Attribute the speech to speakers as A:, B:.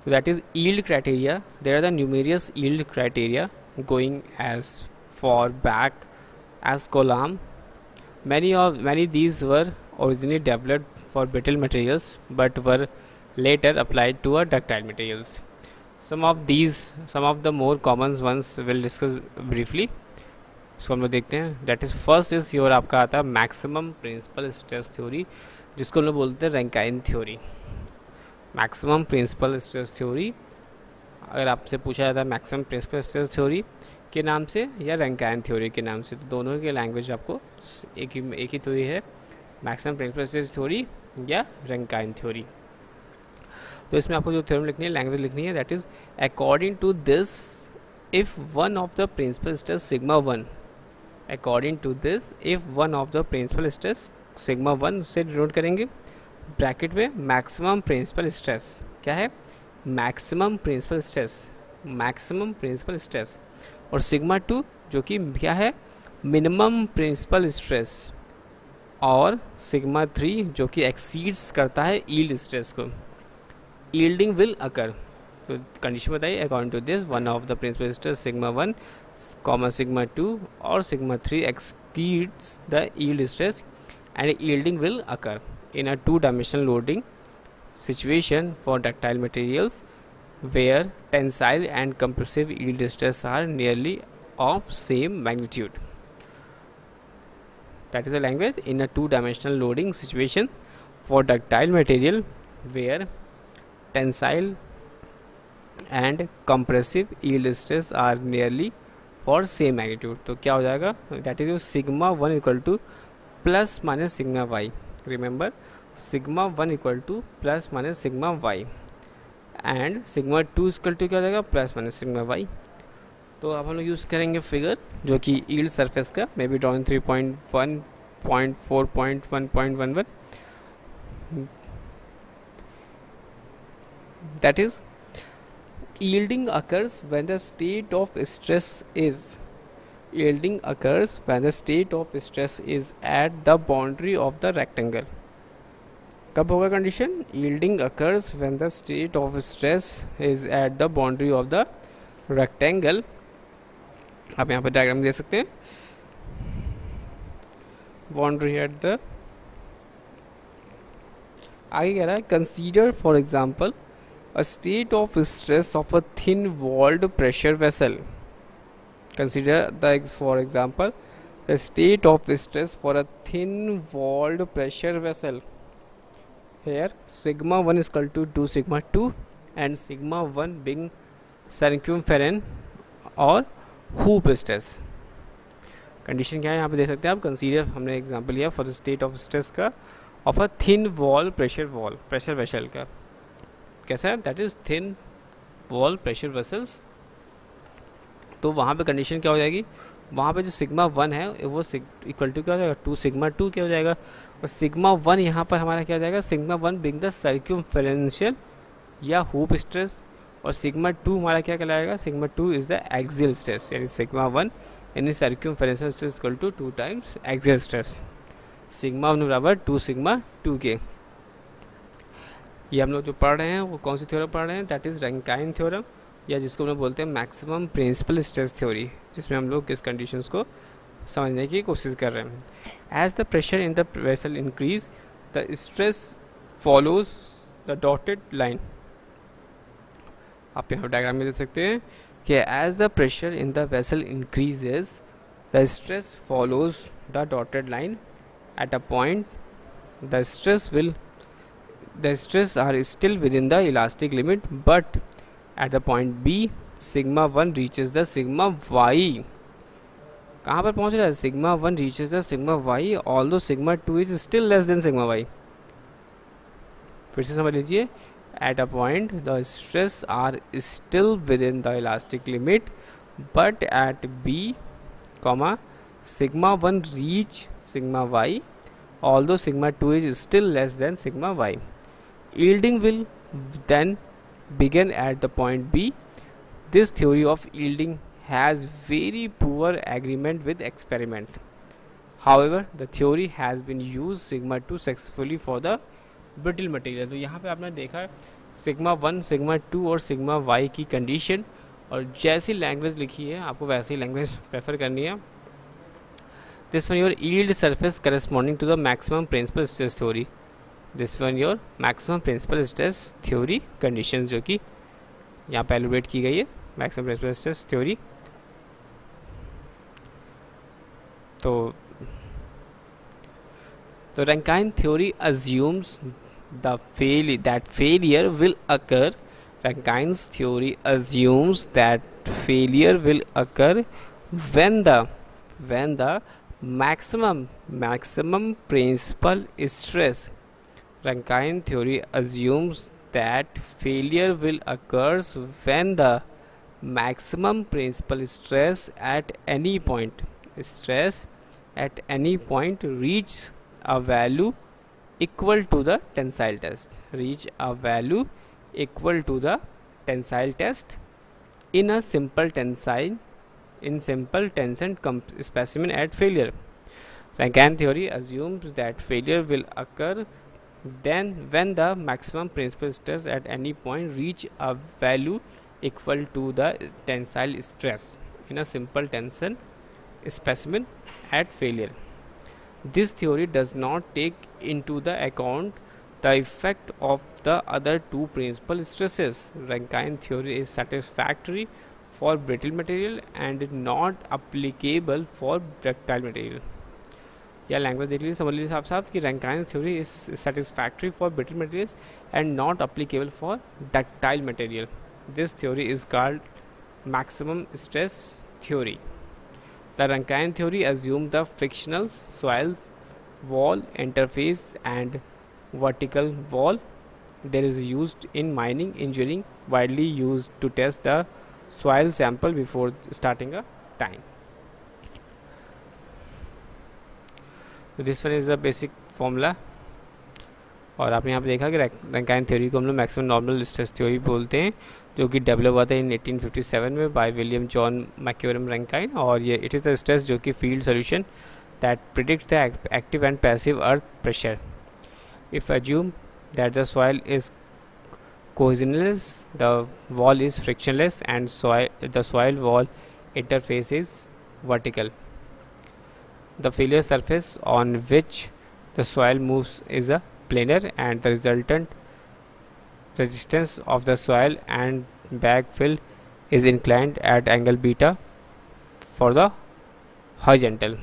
A: So that is yield criteria. There are the numerous yield criteria going as far back as Coulomb. Many these were originally developed for brittle materials but were later applied to ductile materials. Some of the more common ones will discuss briefly. इसको हम लोग देखते हैं. That is first is your आपका आता है maximum principal stress theory, जिसको हम लोग बोलते हैं Rankine theory. Maximum principal stress theory, अगर आपसे पूछा जाता है मैक्सिमम प्रिंसिपल स्ट्रेस थ्योरी के नाम से या रैंकाइन थ्योरी के नाम से, तो दोनों की लैंग्वेज आपको एक ही थ्योरी है, मैक्सिमम प्रिंसिपल स्ट्रेस थ्योरी या रैंकाइन थ्योरी. तो इसमें आपको जो थ्योरम लिखनी है, लैंग्वेज लिखनी है, that is according to this if one of the principal stress sigma one, according to this if one of the principal stress sigma one से डिनोट करेंगे ब्रैकेट में मैक्सिमम प्रिंसिपल स्ट्रेस. क्या है? Maximum principal stress, maximum principal stress, और sigma two जो कि क्या है? मिनिमम प्रिंसिपल स्ट्रेस, और सिग्मा थ्री जो कि एक्सीड्स करता है यील्ड स्ट्रेस को. Yielding will occur. तो कंडीशन बताइए, according to this one of the principal stress sigma one comma sigma two और sigma three exceeds the yield stress and yielding will occur in a two-dimensional loading situation for ductile materials where tensile and compressive yield stress are nearly of same magnitude. That is the language. In a two-dimensional loading situation for ductile material where tensile and compressive yield stress are nearly for same magnitude. तो क्या हो जाएगा? That is sigma 1 equal to plus minus sigma y. Remember, sigma 1 equal to plus minus sigma y and sigma 2 equal to क्या हो जाएगा? Plus minus sigma y. तो अब हम लोग यूज़ करेंगे फिगर जो कि यील्ड सरफेस का, may be drawing 3.1, 0.4.1.11. That is, yielding occurs when the state of stress is at the boundary of the rectangle. कब होगा condition? yielding occurs when the state of stress is at the boundary of the rectangle. आप यहाँ पर diagram दे सकते हैं. Boundary at the, आगे कह रहा है consider for example a state of stress of a thin walled pressure vessel. Consider for example the state of stress for a thin walled pressure vessel. Here sigma 1 is equal to 2 sigma 2 and sigma 1 being circumference और hoop stress. Condition क्या है यहाँ पे देख सकते हैं आप. Consider हमने एग्जांपल लिया for the state of stress का of a thin wall pressure vessel का. कैसा है? That is thin wall pressure vessels. तो वहाँ पे कंडीशन क्या हो जाएगी? वहाँ पे जो सिग्मा वन है वो इक्वल टू क्या हो जाएगा? 2 सिग्मा 2 क्या हो जाएगा? और सिग्मा वन यहाँ पर हमारा क्या हो जाएगा? Sigma one being the circumferential या हुप स्ट्रेस, और सिग्मा 2 हमारा क्या कहलाएगा? Sigma 2 is the axial stress. यानी सिग्मा वन यानी circumferential stress equal to 2 times axial stress. Sigma one बराबर 2 सिग्मा 2 के. ये हम लोग जो पढ़ रहे हैं वो कौन सी थ्योरम पढ़ रहे हैं? दैट इज़ रैंकाइन थ्योरम, या जिसको हम लोग बोलते हैं मैक्सिमम प्रिंसिपल स्ट्रेस थ्योरी, जिसमें हम लोग किस कंडीशंस को समझने की कोशिश कर रहे हैं. As the pressure in the vessel increase the stress follows the dotted line. आप यहाँ डायग्राम में देख सकते हैं कि as the pressure in the vessel increases the stress follows the dotted line at a point the stress are still within the elastic limit, but at the point B sigma 1 reaches the sigma y. कहाँ पर पहुँच रहा है? sigma 1 reaches the sigma y although sigma 2 is still less than sigma y. फिर से समझ लीजिए, at a point the stress are still within the elastic limit, but at B comma sigma 1 reach sigma y although sigma 2 is still less than sigma y. Yielding will then begin at the point B. This theory of yielding has very poor agreement with experiment. However, the theory has been used sigma 2 successfully for the brittle material. तो यहाँ पे आपने देखा है sigma 1, sigma 2 और sigma y की condition, और जैसी लैंग्वेज लिखी है आपको वैसी लैंग्वेज प्रेफर करनी है। This one your yield surface corresponding to the maximum principal stress theory, this one your maximum principal stress theory conditions, जो कि यहाँ पे एलुबरेट की गई है मैक्सिमम प्रिंसिपल स्ट्रेस थ्योरी। तो Rankine theory assumes that failure will occur. Rankine's theory assumes that failure will occur when the maximum principal stress. Rankine theory assumes that failure will occur when the maximum principal stress at any point reach a value equal to the tensile test, in a simple tension specimen at failure. Rankine theory assumes that failure will occur then when the maximum principal stress at any point reach a value equal to the tensile stress in a simple tension specimen at failure. This theory does not take into the account the effect of the other two principal stresses. Rankine theory is satisfactory for brittle material and not applicable for ductile material. या language देख लीजिए, समझ लीजिए साफ साफ कि Rankine theory is satisfactory for brittle materials and not applicable for ductile material. This theory is called maximum stress theory. The Rankine theory assumed the frictional soil wall interface and vertical wall that is used in mining engineering, widely used to test the soil sample before starting a time. So this one is the basic formula. और आपने यहाँ पे देखा कि Rankine theory को हम लोग maximum normal stress theory बोलते हैं, जो कि डेवलप हुआ था इन 1857 में बाय विलियम जॉन मैक्यूरम रैंकाइन. और ये इट इज़ द स्ट्रेस जो कि field solution that predict the active and passive earth pressure. If assume that the soil is cohesionless, the wall is frictionless, and the soil wall interface is vertical. The failure surface on which the soil moves is a planar, and the resultant resistance of the soil and backfill is inclined at angle beta for the horizontal.